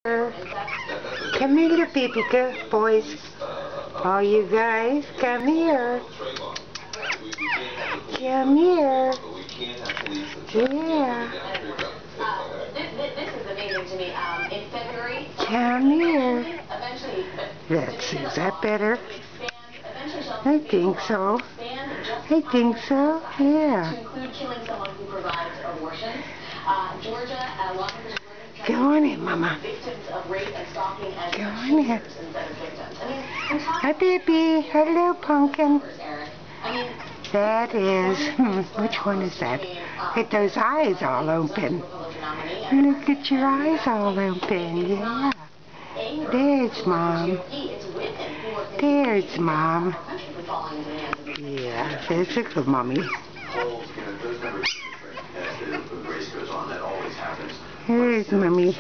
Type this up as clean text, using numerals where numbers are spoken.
Come here, baby girl, boys. All you guys, come here. Come here. Yeah. Come here. Is that better? I think so. I think so, yeah. Go on in, Mama. Go on in. Hi, baby. Hello, Pumpkin. That is, which one is that? Get those eyes all open. Look at your eyes all open, yeah. There's Mom. There's Mom. Yeah, there's a good Mommy. Here's Mommy.